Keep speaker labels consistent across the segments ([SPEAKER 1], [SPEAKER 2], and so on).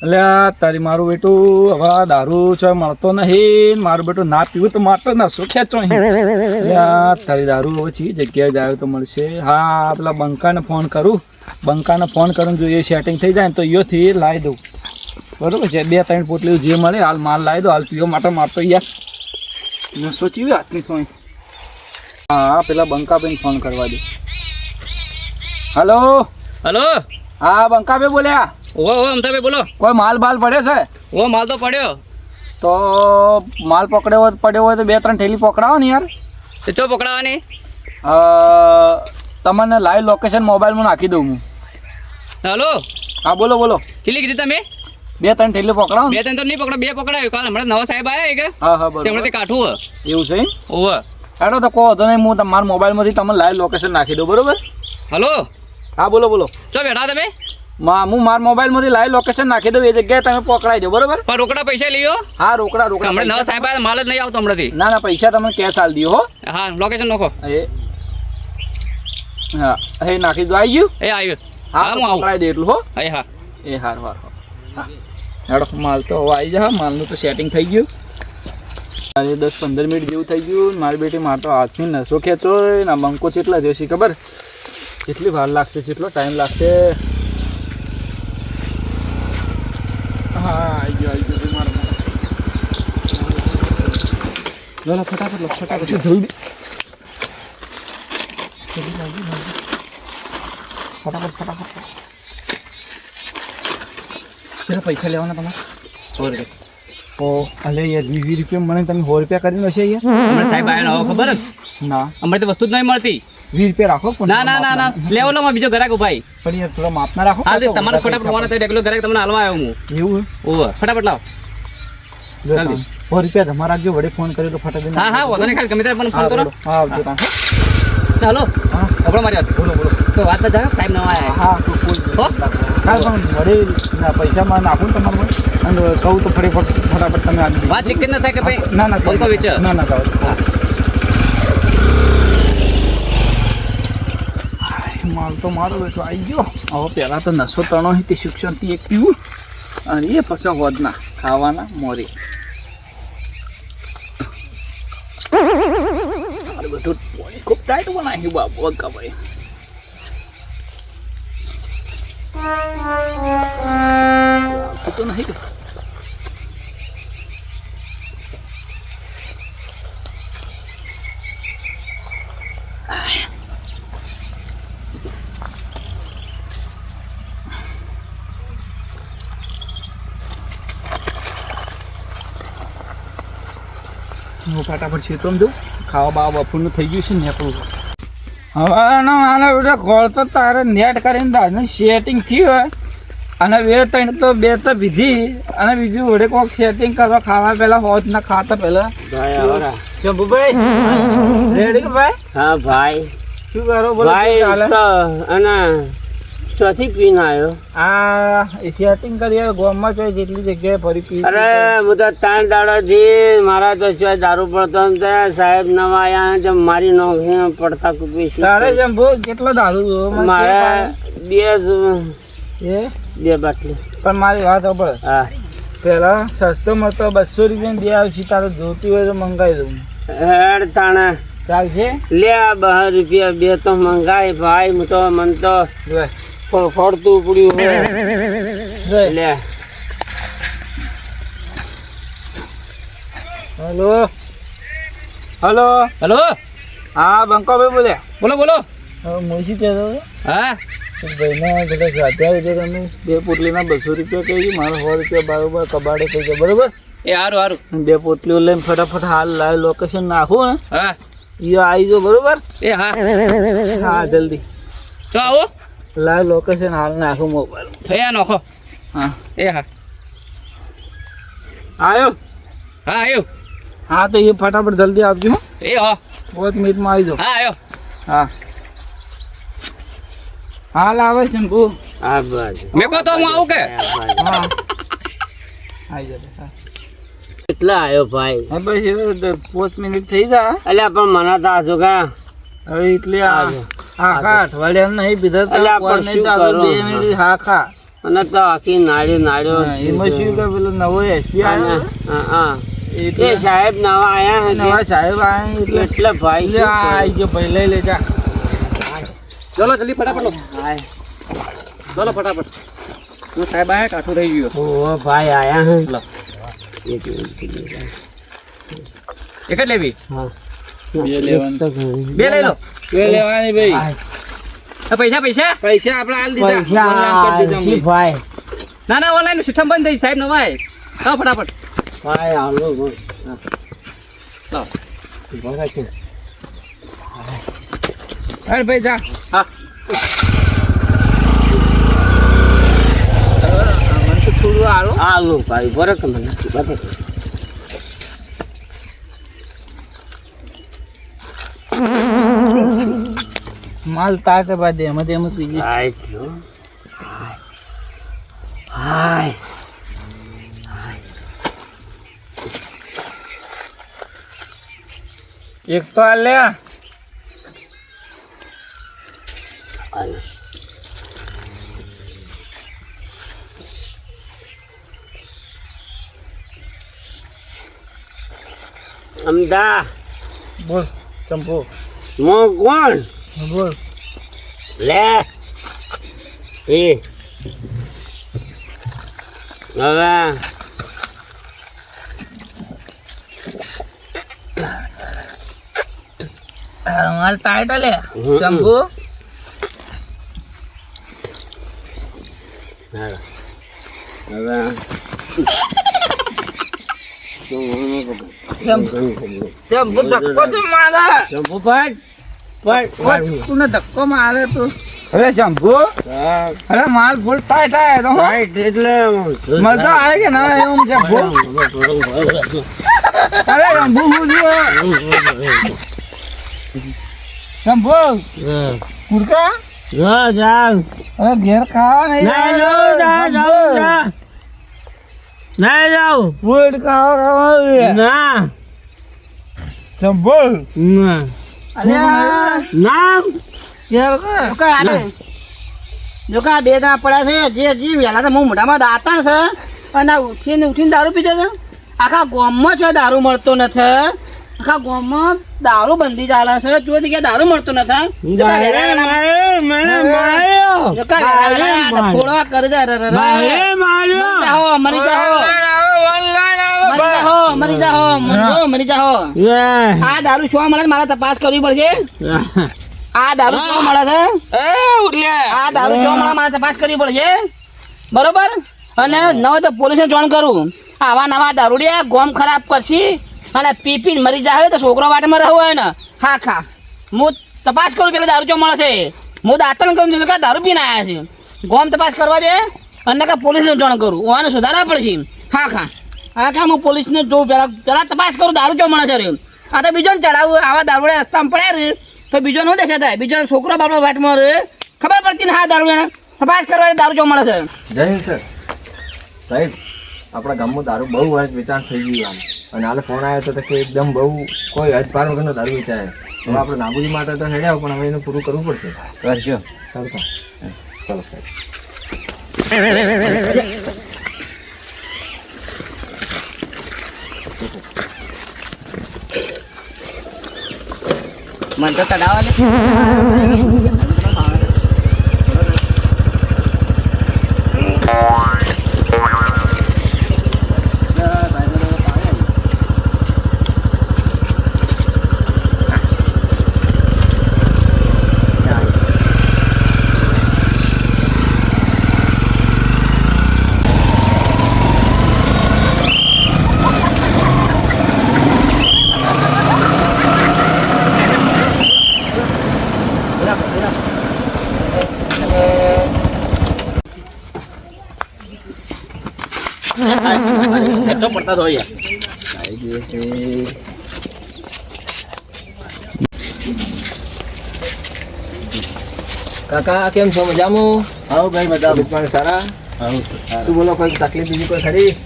[SPEAKER 1] એટલે તારી મારું બેટું હવે દારૂ છે મળતો નહીં, મારું બેટું ના પીવું તો મારતો નસો ખેંચો એટલે તારી દારૂ હવે ચી જગ્યાએ જાય તો મળશે. હા પેલા બંકાને ફોન કરું, બંકાને ફોન કરું જોઈએ સેટિંગ થઈ જાય ને તો અહીંયાથી લાવી દઉં. બરાબર છે, 2-3 પોટલી જે મળે હાલ માલ લાવી દો, હાલ પીવા માટે મારતો યાર નસો ચીવી હાથની થોડી. હા પેલા બંકાભાઈને ફોન કરવા દે. Hello
[SPEAKER 2] hello.
[SPEAKER 1] હા બંકાભાઈ બોલ્યા?
[SPEAKER 2] ઓ અમતાભાઈ બોલો.
[SPEAKER 1] કોઈ માલ બાલ પડે છે?
[SPEAKER 2] ઓ માલ તો પડ્યો.
[SPEAKER 1] તો માલ પડ્યો હોય તો 2-3 થેલી પકડાવો ને યાર.
[SPEAKER 2] તો ચો પકડાવાની?
[SPEAKER 1] તમને લાઈવ લોકેશન મોબાઈલમાં નાખી દઉં હું.
[SPEAKER 2] હલો.
[SPEAKER 1] હા બોલો બોલો.
[SPEAKER 2] કેટલી કીધી તમે?
[SPEAKER 1] 2-3 થેલી પકડાવો.
[SPEAKER 2] 2-3 તો નહીં પકડો, 2 પકડાયો. કાલ હમણાં નવા સાહેબ આવ્યા કે?
[SPEAKER 1] હા હા બરાબર.
[SPEAKER 2] તેમણે તે કાઠું
[SPEAKER 1] એવું છે?
[SPEAKER 2] ઓવ.
[SPEAKER 1] હેડો તો કહો તો નહીં, હું તમારા મોબાઈલમાંથી તમને લાઈવ લોકેશન નાખી દઉં. બરોબર?
[SPEAKER 2] હલો.
[SPEAKER 1] હા બોલો બોલો.
[SPEAKER 2] ચો બેઠા તમે?
[SPEAKER 1] હું મારા મોબાઈલમાંથી લાઈવ લોકેશન નાખી દઉં, એ જગ્યાએ તમે પકડાઈ દો. બરોબર?
[SPEAKER 2] પણ રોકડા પૈસા લઈયો?
[SPEAKER 1] હા રોકડા રોકડા.
[SPEAKER 2] હમણાં નવા સાહેબ આવ્યા, માલ જ નહીં આવતો હમણાંથી.
[SPEAKER 1] ના ના પૈસા તમે કેશ આલ દો હો.
[SPEAKER 2] હા લોકેશન નાખો.
[SPEAKER 1] હા એ નાખી દો. આવી ગયું?
[SPEAKER 2] એ આવ્યું.
[SPEAKER 1] હા
[SPEAKER 2] હું આવું.
[SPEAKER 1] પકડાઈ દે એટલું હો.
[SPEAKER 2] હા
[SPEAKER 1] એ હાર હા હેડો માલ તો હવે આવી જા. માલનું તો સેટિંગ થઈ ગયું. આજે 10-15 મિનિટ જેવું થઈ ગયું. મારી બેટી માર તો હાથની નસો ખેંચો ને બંકો કેટલા જોઈશે ખબર? કેટલી વાર લાગશે, કેટલો ટાઈમ લાગશે? હા આવી ગયો મારો માણસ. લો ફટાફટ જલ્દી ફટાફટ. કેટલા પૈસા લેવાના તમારે? 100 રૂપિયા. ઓ અલે યાર 20 રૂપિયા મને તમે 100 રૂપિયા કરીને હશે યાર.
[SPEAKER 2] હમણાં સાહેબ આવ્યા હવે ખબર જ?
[SPEAKER 1] ના
[SPEAKER 2] અમારે તો વસ્તુ જ નહીં મળતી.
[SPEAKER 1] 20 રૂપિયા રાખો.
[SPEAKER 2] ના લેવો લો બીજો ગ્રાહક ભાઈ.
[SPEAKER 1] પણ યાર થોડા માપના રાખો.
[SPEAKER 2] હા તમારે ફટાફટ હોવાના તો રેગ્યુલર ગ્રાહક તમને હાલવા આવ્યો હું.
[SPEAKER 1] એવું?
[SPEAKER 2] ઓવ ફટાફટ લાવો.
[SPEAKER 1] 100 રૂપિયા તમારા રાખજો. વડે ફોન કર્યો તો ફટાફટ.
[SPEAKER 2] હા વાંધો નહીં, ખાલી ગમે ત્યારે પણ ફોન કરો.
[SPEAKER 1] હા આવજો તમે.
[SPEAKER 2] ચાલો
[SPEAKER 1] હા
[SPEAKER 2] આપણો મારી વાત. બોલો તો વાત તો જાવ સાહેબ નવા આવ્યા.
[SPEAKER 1] હા તો પણ વડે પૈસામાં નાખું ને તમારું અને કહું તો ફટાફટ તમે આવી
[SPEAKER 2] વાત લીક ન થાય કે ભાઈ
[SPEAKER 1] ના
[SPEAKER 2] બંકો વેચે.
[SPEAKER 1] ના માલ તો મારો બેઠો આવી ગયો. હવે પહેલાં તો નસો તણો તે શિક્ષણથી એક પીવું અને એ પછી હોદના ખાવાના મોરી. બધું ખૂબ ટાઈટ બનાવ્યું બાપુ ભાઈ. તો નહીં કે હું ફટાફટ ક્ષેત્રમાં જઉં. ખાવા બાવા બપોરનું થઈ ગયું છે ને આપણું. હવે મારા બધા ખોળ તો તારે નેટ કરીને દાદનું સેટિંગ થયું હોય અને 2-3 તો 2 તો પીધી અને બીજું વડે કોઈક સેટિંગ કરવા ખાવા પહેલાં હોત ના ખાતા પહેલાં. શંભુભાઈ રેડી ભાઈ?
[SPEAKER 3] હા ભાઈ.
[SPEAKER 1] શું કરો બોલો?
[SPEAKER 3] ભાઈ અને ચોથી પીને આવ્યો.
[SPEAKER 1] આ સેટિંગ કરીએ ગામમાં જોઈએ જેટલી જગ્યાએ ફરી પી.
[SPEAKER 3] અરે હું તો 3 દાડાથી મારા તો શું દારૂ પડતો ને સાહેબ નવા આવ્યા મારી નોકરી પડતા કુપી.
[SPEAKER 1] તારે શંભુ કેટલો દારૂ?
[SPEAKER 3] મારે 2 બાટલી.
[SPEAKER 1] પણ મારી વાત સાંભળ.
[SPEAKER 3] હા
[SPEAKER 1] પેલા સસ્તો મળતો 200 રૂપિયા 2 આવશે. તારે જોતી હોય તો મંગાવી દઉં.
[SPEAKER 3] હેડ તાણે
[SPEAKER 1] ચાલશે?
[SPEAKER 3] લે 2 રૂપિયા 2 તો મંગાય ભાઈ. હું તો મન તો ફોડતું પડ્યું લે.
[SPEAKER 1] Hello
[SPEAKER 2] hello.
[SPEAKER 1] હા બંકોભાઈ બોલ્યા?
[SPEAKER 2] બોલો.
[SPEAKER 1] મોસી કહેતો
[SPEAKER 2] હા
[SPEAKER 1] ભાઈને બધા સાથે આવી જાય. તમે 2 પોટલીના 200 રૂપિયા કહી, મારે 100 રૂપિયા બરાબર કબાડે થઈ જાય. બરોબર?
[SPEAKER 2] એ સારું
[SPEAKER 1] 2 પોટલીઓ લઈને ફટાફટ હાલ લાઈવ લોકેશન નાખું ને
[SPEAKER 2] હા
[SPEAKER 1] એ આવી જાઓ. બરોબર?
[SPEAKER 2] એ હા
[SPEAKER 1] હા જલ્દી
[SPEAKER 2] તો આવો.
[SPEAKER 1] લાઈવ લોકેશન હાલ નાખું મોબાઈલ.
[SPEAKER 2] થયા નોખો.
[SPEAKER 1] હા
[SPEAKER 2] એ હા
[SPEAKER 1] આવ્યો. હા તો એ ફટાફટ જલ્દી આપજો.
[SPEAKER 2] એ હા
[SPEAKER 1] 5 મિનિટમાં આવી જાઓ.
[SPEAKER 2] હા આવ્યો.
[SPEAKER 1] હા હાલ આવે શંભુ.
[SPEAKER 3] હા બસ
[SPEAKER 2] મેં કહો તો હું આવું કે?
[SPEAKER 1] હા આવી જાય.
[SPEAKER 3] કેટલા આવ્યો ભાઈ?
[SPEAKER 1] હા બસ હવે 5 મિનિટ થઈ જાય.
[SPEAKER 3] અલ્યા પણ મને તો આજો કા
[SPEAKER 1] હવે એટલે આખા અઠવાડિયા નહીં પીધા.
[SPEAKER 3] અલ્યા પણ શું કરું?
[SPEAKER 1] 2 મિનિટ હા ખા
[SPEAKER 3] અને તો આખી નાડ્યો
[SPEAKER 1] એમાં શું કે પેલો નવો એસપી આવ્યો
[SPEAKER 3] હા
[SPEAKER 1] એટલે
[SPEAKER 3] એ સાહેબ નવા આયા હે
[SPEAKER 1] નવા સાહેબ આવ્યા
[SPEAKER 3] એટલે ભાઈ
[SPEAKER 1] એટલે આવી ગયો ભાઈ લઈ લેજા
[SPEAKER 2] ચલો જલ્દી ફટાફટ લો ચલો ફટાફટ હું સાહેબ આયા કાઠું થઈ ગયું
[SPEAKER 3] ઓ ભાઈ આયા હે
[SPEAKER 2] લો
[SPEAKER 3] એક મિનિટ.
[SPEAKER 2] એક જ લેવી
[SPEAKER 3] હા
[SPEAKER 1] બે લેવાની.
[SPEAKER 3] એક તો ઘણી.
[SPEAKER 2] બે લઈ લો
[SPEAKER 1] બે લેવાની ભાઈ
[SPEAKER 2] આ પૈસા પૈસા
[SPEAKER 1] પૈસા આપણે હાલ દીધા
[SPEAKER 3] પૈસા
[SPEAKER 1] online કરી દીધા
[SPEAKER 3] આલસી ભાઈ
[SPEAKER 2] ના ના ઓનલાઈન સિસ્ટમ બંધ થઈ સાહેબ નવાય ચાલો ફટાફટ
[SPEAKER 3] ભાઈ હાલો બોલ.
[SPEAKER 2] લાવ
[SPEAKER 3] બરાબર છે.
[SPEAKER 1] અરે ભાઈ જા
[SPEAKER 2] હા
[SPEAKER 1] મને તો થોડું હાલો
[SPEAKER 3] હાલો ભાઈ બરાબર મને બરાબર.
[SPEAKER 1] માલ તાકે બાદ એમ પીજી
[SPEAKER 3] હાય જો. હાય
[SPEAKER 1] એક તો હાલ લે
[SPEAKER 3] હાય. અમદા
[SPEAKER 1] બોલ ચંપુ
[SPEAKER 3] મો કોણ
[SPEAKER 1] બોલ
[SPEAKER 3] લે એ હવે
[SPEAKER 1] માલ ટાઈટ લે
[SPEAKER 3] ચંપુ.
[SPEAKER 1] ચંપુ
[SPEAKER 3] હવે
[SPEAKER 1] ચંપુ ધક્કો તો મારે
[SPEAKER 3] ચંપુ પટ
[SPEAKER 1] તું ને ધક્કો મારે તું અરે શંભુ અરે માલ ફૂલ ટાઈટ આવે તો
[SPEAKER 3] એટલે
[SPEAKER 1] મજા આવે કે ના એવું શંભુ અરે શંભુ હું શંભુ કુરકા અરે ઘેર ખાવા નહીં ફૂડ ખાવા
[SPEAKER 3] ના
[SPEAKER 1] શંભુ
[SPEAKER 4] જો કા બે દાણા પડ્યા છે જે વહેલા તો હું મોઢામાં દાંતણ છે અને આ ઉઠીને દારૂ પીધો છે આખા ગામમાં છે દારૂ મળતો નથી આખા ગામમાં દારૂ બંધી ચાલે છે જો જગ્યાએ દારૂ મળતો નથી જો કા વહેલા વહેલા- જો કા વહેલા વહેલા ફોડવા કરે છે અરે, અરે, અરે. મરી જાઓ મરી જાઓ આ દારૂ શું મળે છે? મારે તપાસ કરવી પડશે આ દારૂ શું મળે છે આ દારૂ જો મળે મારે તપાસ કરવી પડશે બરોબર અને ન હોય તો પોલીસને જાણ કરું આવા નવા દારૂડિયા ગોમ ખરાબ કરશી અને પી પી મરી જાય તો છોકરો વાટેમાં રહેવું હોય ને હા ખા હું તપાસ કરું પેલા દારૂ જો મળે છે હું દાંતણ કરું છું કે દારૂ પીને આવ્યા છે ગોમ તપાસ કરવા દે અને કે પોલીસને જાણ કરું ઓને સુધારવા પડશે હા ખા હું પોલીસને જોઉં પેલા તપાસ કરું દારૂ જો મળે છે રે આ તો બીજો ને ચડાવું આવા દારૂડિયા રસ્તામાં પડ્યા રે તો બીજો નો દેશે થાય બીજો છોકરો બાપડો વાટમાં રે ખબર પડતી ને હા દારૂ એને તપાસ કરવા દારૂ જો મળે છે
[SPEAKER 5] જય હિન્દ સર સાહેબ આપણા ગામમાં દારૂ બહુ વેચાણ થઈ ગયું અને હાલે ફોન આવ્યો તો કે એકદમ બહુ કોઈ હદ પાર વગરનો દારૂ વેચાય હવે આપણે નાબૂદી માટે તો હેડ્યા પણ હવે એનું પૂરું કરવું પડશે કરજો ચાલો સાહેબ
[SPEAKER 4] મને તો કઢાવા લે
[SPEAKER 2] પડતા તો યાર
[SPEAKER 5] કાકા કેમ છો મજામાં
[SPEAKER 2] આવો ભાઈ બધા
[SPEAKER 5] પણ સારા શું બોલો કોઈ તકલીફ બીજી કોઈ ખરી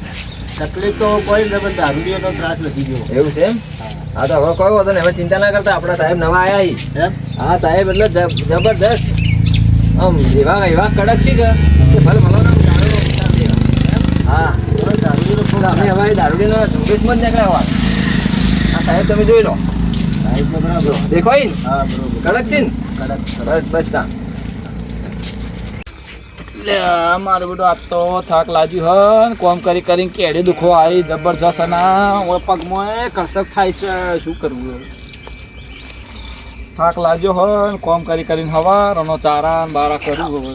[SPEAKER 2] તકલીફ તો કોઈ નથી પણ દારૂડિયાનો ત્રાસ નથી ગયો
[SPEAKER 5] એવું છે એમ હા તો હવે કોઈ વાંધો નહીં હવે ચિંતા ના કરતા આપણા સાહેબ નવા આવ્યા
[SPEAKER 2] એમ
[SPEAKER 5] હા સાહેબ એટલે જબરદસ્ત આમ એવા કડક છે કે ભલે ભલો ના એટલે અમે હવે દારૂડીનો ઝુંબેશમાં જ નીકળ્યા હોવા. આ સાહેબ તમે જોઈ લો. દેખો ઈ ને? કડક છે ને? બસ બસ તા.
[SPEAKER 1] લે મારું બેટું આજ તો થાક લાગ્યું હન કોમ કરી કરીને કેડી દુખો આવી જબરજસ્ત અને પગમાં કસરત થાય છે શું કરવું હવે? થાક લાગ્યો હન કોમ કરી કરીને હવારનો ચારા ને બારા કર્યું હવે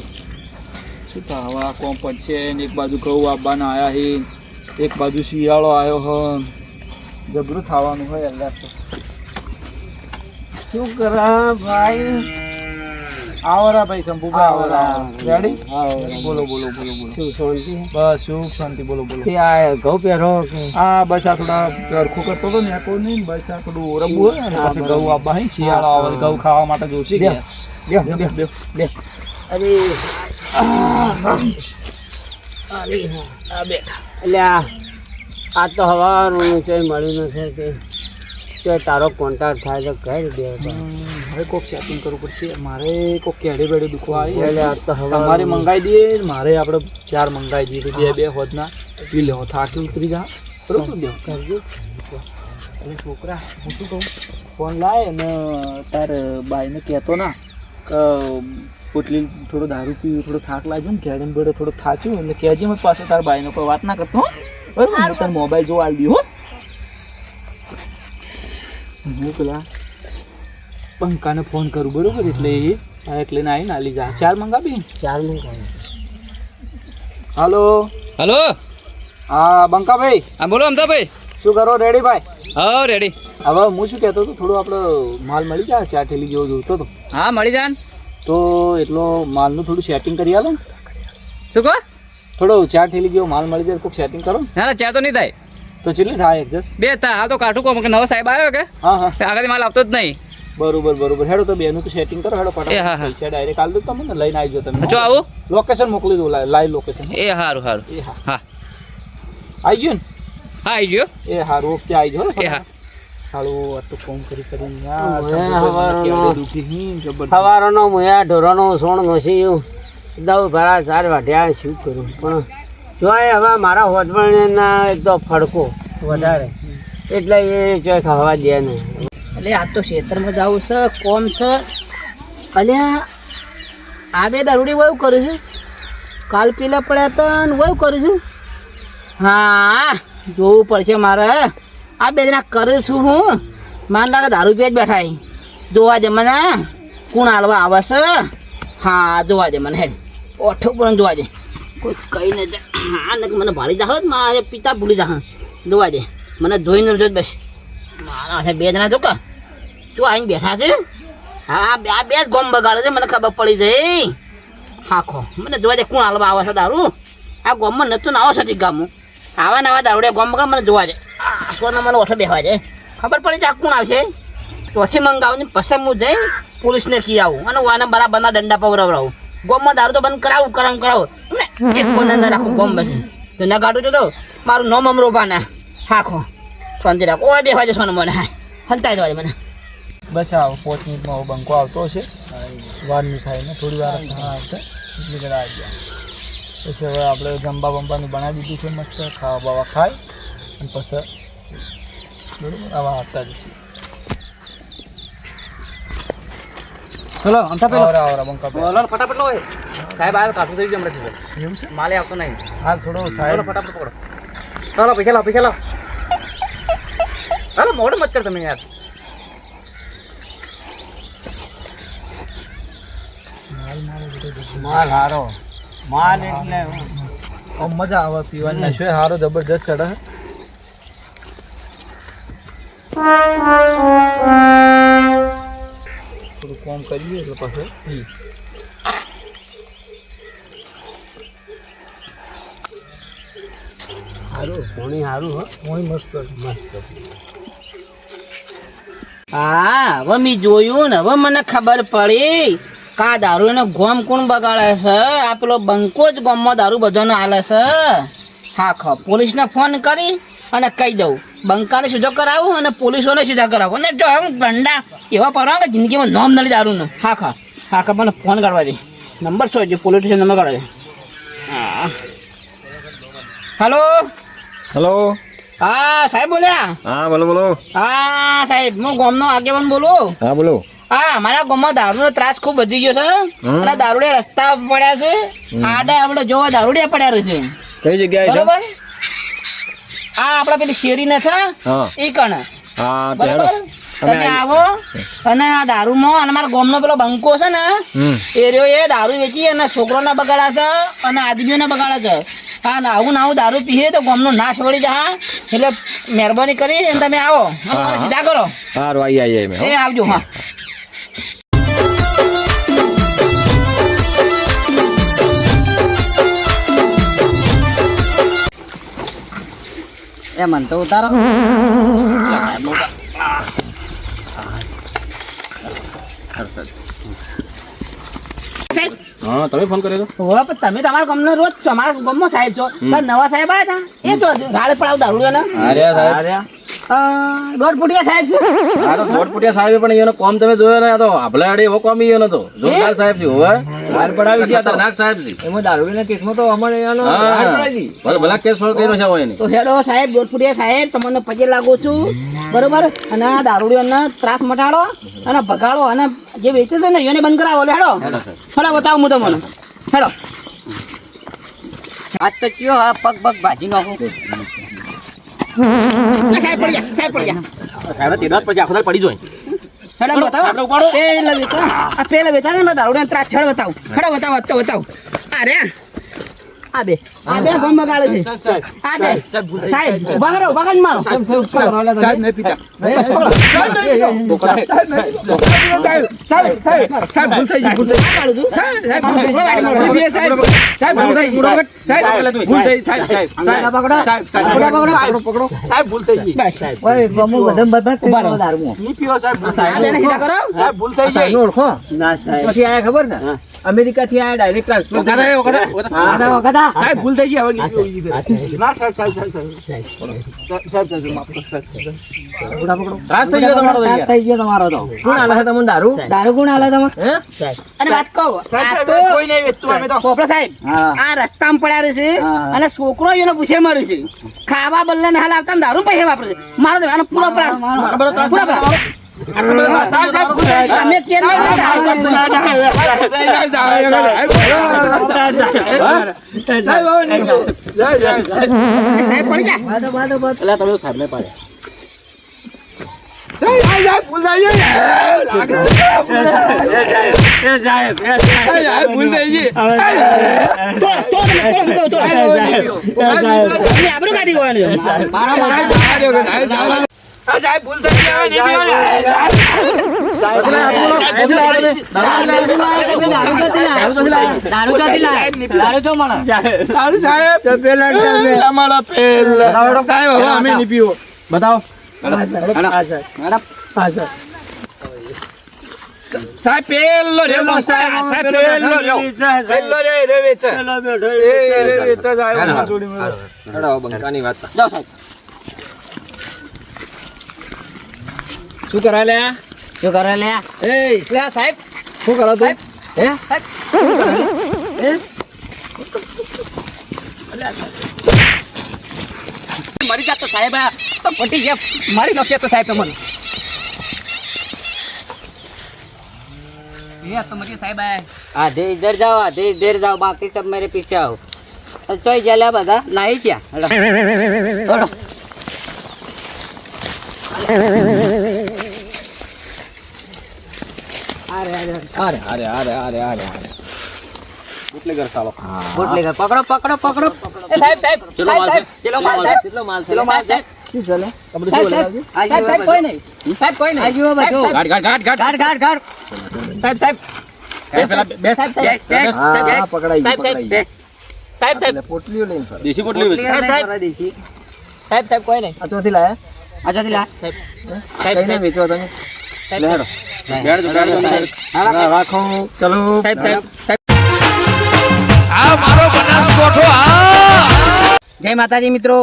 [SPEAKER 1] શું થાય હવે આ કોમ પડશે ને એક બાજુ ઘઉં આપવાના આવ્યા હી એક બાજુ શિયાળો આવ્યો હન જબરું થવાનું હોય એટલે તો શું કરા ભાઈ આવરા ભાઈ શંભુભાઈ આવરા રેડી બોલો બોલો બોલો બોલો
[SPEAKER 3] શું શાંતિ
[SPEAKER 1] બસ સુખ શાંતિ બોલો બોલો
[SPEAKER 3] કે આ ઘઉં પહેરો કે
[SPEAKER 1] હા બસ આ થોડા ગરખું કરતો હતો ને કોઈ નહીં બસ આ થોડું ઓરબું હોય ને પછી ઘઉં આપવા હે શિયાળો આવે ઘઉં ખાવા માટે જોશી ગયા
[SPEAKER 3] અરે એટલે આ તો હવાનું છે મળ્યું નથી કે તારો કોન્ટ્રાક્ટ થાય તો કઈ રીતે
[SPEAKER 1] હવે કોક સેટિંગ કરવું પડશે મારે કોક કેડે બેડે દુખવા આવી
[SPEAKER 3] એટલે આ તો હવા
[SPEAKER 1] તમારે મંગાવી દઈએ મારે આપણે 4 મંગાવી દઈએ તો બે હોદના પી લેવો થાકી ઉતરી જા બરોબર દેવ
[SPEAKER 3] કરજો
[SPEAKER 1] એટલે છોકરા હું શું કહું ફોન લાય અને તાર બાઈને કહેતો ના કે પોટલી થોડો દારૂ પીવું થોડો થાક લાગ્યો ને કેડે બેડે થોડો થાક્યું એટલે કહેજે હું પાછો તાર બાઈને કોઈ વાત ના કરતો હો બરોબર હું તાર મોબાઈલ જોવા આવી દઉં હો હું પેલા પંકાને ફોન કરું બરોબર એટલે એ એટલે ને આવીને આલી જા 4 મંગાવી
[SPEAKER 3] 4 મિનિટ
[SPEAKER 1] હાલો
[SPEAKER 2] હલો
[SPEAKER 1] હા બંકાભાઈ
[SPEAKER 2] હા બોલો અમદાભાઈ
[SPEAKER 1] શું કરો રેડી ભાઈ
[SPEAKER 2] હા રેડી
[SPEAKER 1] હવે હું શું કહેતો હતો થોડું આપણે માલ મળી જાય 4 થેલી જેવો જોઈતો હતો
[SPEAKER 2] હા મળી જાય ને
[SPEAKER 1] તો એટલો માલનું થોડું સેટિંગ કરી આલો ને
[SPEAKER 2] શું કહો
[SPEAKER 1] થોડો 4 થેલી જેવો માલ મળી જાય કોઈક સેટિંગ કરો
[SPEAKER 2] ના ના ચા તો નહીં થાય
[SPEAKER 1] તો કેટલી થાય એડજસ્ટ
[SPEAKER 2] 2 થા આ તો કાઠું કોમ કે નવો સાહેબ આવ્યો કે
[SPEAKER 1] હા હા
[SPEAKER 2] આગળથી માલ આપતો જ નહીં
[SPEAKER 1] બરોબર બરોબર હેડો તો બેનું તો સેટિંગ કરો હેડો
[SPEAKER 2] એ હા, હા.
[SPEAKER 1] પૈસા ડાયરેક્ટ આલ દો તમને લઈને આવી જાઓ તમે
[SPEAKER 2] જો આવું
[SPEAKER 1] લોકેશન મોકલી દો લાઈવ લોકેશન
[SPEAKER 2] એ સારું સારું
[SPEAKER 1] એ હા
[SPEAKER 2] હા
[SPEAKER 1] આવી ગયું
[SPEAKER 2] હા આવી ગયો
[SPEAKER 1] ને એ હારું ઓકે આવી જાઓ
[SPEAKER 2] એ હા
[SPEAKER 1] સારું આ તો ફોન કરી કરીને
[SPEAKER 3] સવારનો મુયા ઢોરોનો સોણ નોસ્યું દઉં ભરા 4 વાઢ્યા શું કરું પણ જોય હવે મારા હોદવણના એક તો ફડકો વધારે એટલે એ ચોય ખાવા દે ને
[SPEAKER 4] એટલે આ તો ખેતરમાં જવું છે કોમ છે અલ્યા આ બે દારૂડી વયું કરું છું કાલ પીલા પડ્યા હતા ને વયું કરું છું હા જોવું પડશે મારે આ બે જણા કરું છું હું માન લાગે દારૂ પીવા જ બેઠા અહીં. જોવા દે મને કોણ હાલવા આવે છે હા જોવા દે મને હેડ ઓઠો પણ જોવા દે કોઈ કઈ ને હા ને મને ભાળી જાવ મારે પિતા ભૂલી જા જોવા દે મને જોઈને જો બસ મારા બે જણા જો કે તું આવીને બેઠા છે હા આ બે જ ગોમ બગાડે છે મને ખબર પડી જાય હાખો મને જોવા દે કોણ હાલવા આવે છે દારૂ આ ગોમમાં નતું ના આવો છે ગામમાં આવા નવા દારૂડે ગોમ બગાડ મને જોવા દે સોના મને ઓછો બેસવા જાય ખબર પડી જાય કોણ આવશે ચોથી મંગાવું ને પછી હું જઈ પોલીસને કી આવું અને વાના બરાબરના દંડા પવરાવડાવું ગોમમાં દારૂ તો બંધ કરાવું કરાવું ને એક કોને અંદર રાખું ગોમ બસ તો ના કાઢું તો મારું નોમ અમરો પાના હાખો શાંતિ રાખો ઓય બેસવા દે સોનું મને હા હંતાઈ જવા દે મને
[SPEAKER 1] બસ આવો 5 મિનિટમાં આવો બંકો આવતો હશે વાર નહીં થાય ને થોડી વાર આવશે એટલી ઘણા આવી ગયા પછી હવે આપણે જમવા બંબાનું બનાવી દીધું છે મસ્ત ખાવા બાવા ખાય અને પછી બરોબર આવા આવતા જશે
[SPEAKER 2] ચલો અમદાભાઈ
[SPEAKER 1] આવરા આવરા બંકા
[SPEAKER 2] બોલો ફટાફટ લો સાહેબ આ કાઠું થઈ ગયું હમણાં
[SPEAKER 1] એવું છે
[SPEAKER 2] માલે આવતો નહીં
[SPEAKER 1] હાલ થોડો
[SPEAKER 2] બોલો
[SPEAKER 1] સાહેબ
[SPEAKER 2] ફટાફટ પકડો ચાલો પૈસા લાવો ચાલો મોડું મત કર તમે યાર
[SPEAKER 3] માલ હારો માલ એટલે
[SPEAKER 1] આમ મજા આવે પીવાની નશો સારો જબરજસ્ત ચડે થોડું કોમ કરીએ એટલે પછી પીએ.
[SPEAKER 3] સારું પાણી સારું હો
[SPEAKER 1] મોય મસ્ત
[SPEAKER 4] હા હવે મેં જોયું ને હવે મને ખબર પડી કા દારૂ એનો ગોમ કોણ બગાડે છે આ પેલો બંકો જ ગોમમાં દારૂ બધાનો હાલે છે હા ખો પોલીસને ફોન કરી અને કહી દઉં બંકાને સીધો કરાવું અને પોલીસોને સીધા કરાવું અને જો હું ગંડા એવા પરાવ કે જિંદગીમાં નોમ નથી દારૂનું હા ખા મને ફોન કરવા દે નંબર શું છે પોલીસ સ્ટેશન નંબર કાઢવા દે હા હલો
[SPEAKER 5] હેલો.
[SPEAKER 4] હા સાહેબ બોલ્યા?
[SPEAKER 5] હા બોલો બોલો.
[SPEAKER 4] હા સાહેબ, હું ગામનો આગેવાન બોલું.
[SPEAKER 5] હા બોલો.
[SPEAKER 4] હા, અમારા ગામમાં દારૂનો ત્રાસ ખૂબ વધી ગયો છે અને દારૂડિયા રસ્તા પડ્યા છે. આડે આપણે જોવા દારૂડિયા પડ્યા રહે છે.
[SPEAKER 5] કઈ જગ્યાએ છે?
[SPEAKER 4] બરોબર. હા, આપડા પેલી શેરી ને છે
[SPEAKER 5] હા
[SPEAKER 4] એ કણ.
[SPEAKER 5] હા તો હેડો.
[SPEAKER 4] બરોબર. તમે આવો અને આ દારૂમાં અને અમારા ગામનો પેલો બંકો છે ને એ રહ્યો એ દારૂ વેચી અને છોકરોના બગાડા છે અને આદમીઓના બગાડા છે. હા, આવું ને આવું દારૂ પીએ તો ગામનો નાશ વળી જા. એટલે મહેરબાની કરી અને તમે આવો અને મને સીધા કરો.
[SPEAKER 5] સારું આવીએ મેં.
[SPEAKER 4] એ આવજો. હા.
[SPEAKER 2] એ મન તો ઉતારો.
[SPEAKER 4] સાહેબ,
[SPEAKER 5] હા તમે ફોન કર્યો તો?
[SPEAKER 4] હવે પણ તમે તમારા ગામનો રોજ છો, અમારા ગામમાં સાહેબ છો. તાર નવા સાહેબ આવ્યા હતા એ તો રાડે પડાવ દારૂડિયો ને
[SPEAKER 5] અરે સાહેબ.
[SPEAKER 4] દોઢ ફૂટિયા સાહેબ છે.
[SPEAKER 5] આ તો દોઢ સાહેબ પણ એનો કોમ તમે જોયો ને, આ તો આપલાડી એવો કોમ ઈ એનો તો જોરદાર સાહેબ છે. હવે બહાર પડાવી છે, ખતરનાક સાહેબ છે. એમાં દારૂના કેસમાં તો અમારે એનો બહાર પડાવી ભલા કેસ સોલ્વ કર્યો છે હોય એને.
[SPEAKER 4] તો હેડો સાહેબ, દોઢ ફૂટિયા સાહેબ, તમને પગે લાગુ છું. બરોબર. અને આ દારૂડિયોને ત્રાસ મટાડો અને ભગાડો અને જે વેચે છે ને એને બંધ કરાવો. હેડો હેડો બતાવો હું તમને. હેડો.
[SPEAKER 2] આજ તો ચિયો હા પગ પગ ભાજી નાખું.
[SPEAKER 4] સાહેબ પડી જા, સાહેબ પડી જા.
[SPEAKER 5] સાહેબ તેના પછી આખો પડી જોઈ.
[SPEAKER 4] હેડો બતાવો. પેલા વેચો. આ પેલા વેચા ને દારૂડિયાનો ત્રાસ. હેડો બતાવો. હેડો બતાવો. બતાવો. અરે આ બે ગમ બગાડે છે. આ સાહેબ ઉભા કરો, ઉભા કરી મારો.
[SPEAKER 1] સાહેબ નહીં પીતા. સાહેબ ભૂલ થઈ ગઈ, ભૂલ થઈ ગઈ. સાહેબ ભૂલ થઈ ગઈ.
[SPEAKER 2] ઓય બમુ બધમ બરબાદ કરી
[SPEAKER 4] ઉભા રહો.
[SPEAKER 2] નાખો દારૂમાં.
[SPEAKER 1] નહીં પીવો સાહેબ, ભૂલ થઈ
[SPEAKER 4] આ બેને
[SPEAKER 1] ગઈ.
[SPEAKER 4] સીધા કરો.
[SPEAKER 1] સાહેબ ભૂલ થઈ ગઈ.
[SPEAKER 3] ઓળખો ના સાહેબ પછી આયા ખબર ને અમેરિકાથી આયા ડાયરેક્ટ ટ્રાન્સફર
[SPEAKER 1] સાહેબ ભૂલ થઈ ગઈ. હવે નહીં પીવું. ના સાહેબ સાહેબ
[SPEAKER 5] ત્રાસ થઈ ગયો તમારો તો યાર.
[SPEAKER 2] થઈ ગયો તમારો તો.
[SPEAKER 3] કોણ આલે છે તમને દારૂ
[SPEAKER 2] દારૂ કોણ આલે તમે?
[SPEAKER 3] હે
[SPEAKER 4] અને વાત કહું, આ તો
[SPEAKER 1] કોઈ નહીં વેચતું અમે તો.
[SPEAKER 4] પોપડા સાહેબ
[SPEAKER 2] હા.
[SPEAKER 4] આ રસ્તામાં પડ્યા રહે છે
[SPEAKER 2] હા.
[SPEAKER 4] અને છોકરો એને પૂછે મરે છે. ખાવા બદલે ને હાલ આવતા ને દારૂ પૈસા વાપરે છે. મારો તો આનો પૂરો પ્રાણ. પૂરો પ્રાણ. અમે કેમ નહીં સાહેબ પડી જા.
[SPEAKER 5] એટલે તમે સાહેબ ને પાડે.
[SPEAKER 4] આબરૂ કાઢી હોવાની.
[SPEAKER 2] દારૂ ક્યાંથી લાવે? દારૂ તો મળે.
[SPEAKER 5] બતાવો.
[SPEAKER 1] સાહેબ પેલો રેલો સાહેબ પેલો રે વેચે.
[SPEAKER 5] બંકાની વાત.
[SPEAKER 4] જાઓ સાહેબ.
[SPEAKER 3] શું કરાય લે
[SPEAKER 2] શું કરે લે?
[SPEAKER 4] લે સાહેબ
[SPEAKER 3] શું કરો તું હે
[SPEAKER 4] મરી જાતો સાહેબ. આ તો પટી ગયા. મારી નાખશે તો સાહેબ તમને. ये तो मुझे साहब है.
[SPEAKER 2] आधे इधर जाओ, आधे इधर जाओ, बाकी सब मेरे पीछे आओ. चोई जल्या बता नहीं क्या? हेलो.
[SPEAKER 5] અરે બુટલેગર સાલો.
[SPEAKER 2] बोट लेकर पकड़ो पकड़ो पकड़ो.
[SPEAKER 4] ए साहब साहब
[SPEAKER 2] चलो माल
[SPEAKER 4] साहब
[SPEAKER 2] चलो माल
[SPEAKER 5] કેટલો માલ છે?
[SPEAKER 4] चलो माल साहब. साहब कोई नहीं. साहब कोई नहीं.
[SPEAKER 2] आइए बच्चों.
[SPEAKER 5] ગાડ ગાડ ગાડ ગાડ.
[SPEAKER 2] गाड़ गाड़ गाड़.
[SPEAKER 4] साहब साहब
[SPEAKER 5] પેલા બેસ.
[SPEAKER 4] साहब साहब
[SPEAKER 5] હા પકડાઈ
[SPEAKER 4] साहब साहब
[SPEAKER 2] बेस.
[SPEAKER 4] साहब साहब
[SPEAKER 5] પોટલીઓ લઈને ફરે. દેશી પોટલી
[SPEAKER 2] बोट लेकर नहीं करा देसी.
[SPEAKER 4] साहब साहब कोई नहीं.
[SPEAKER 3] આ ચોથી લાયા
[SPEAKER 2] अच्छा दिला.
[SPEAKER 4] साहब
[SPEAKER 3] કઈ નહીં વેચવા તમે
[SPEAKER 4] साहब
[SPEAKER 5] બેડ બેડ.
[SPEAKER 3] હા, રાખો ચલો
[SPEAKER 4] साहब साहब જય માતાજી મિત્રો.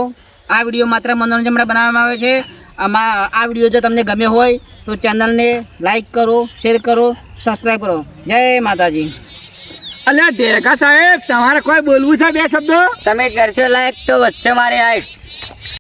[SPEAKER 4] આ વિડીયો માત્ર મનોરંજન માટે બનાવવામાં આવ્યો છે. આ વિડીયો જો તમને ગમ્યો હોય તો ચેનલને લાઈક કરો, શેર કરો, સબસ્ક્રાઈબ કરો. જય માતાજી.
[SPEAKER 1] અલ્યા ઢેકા સાહેબ તમારે કોઈ બોલવું છે બે શબ્દો?
[SPEAKER 2] તમે કરશો લાયક તો વધશે મારી હાઈટ.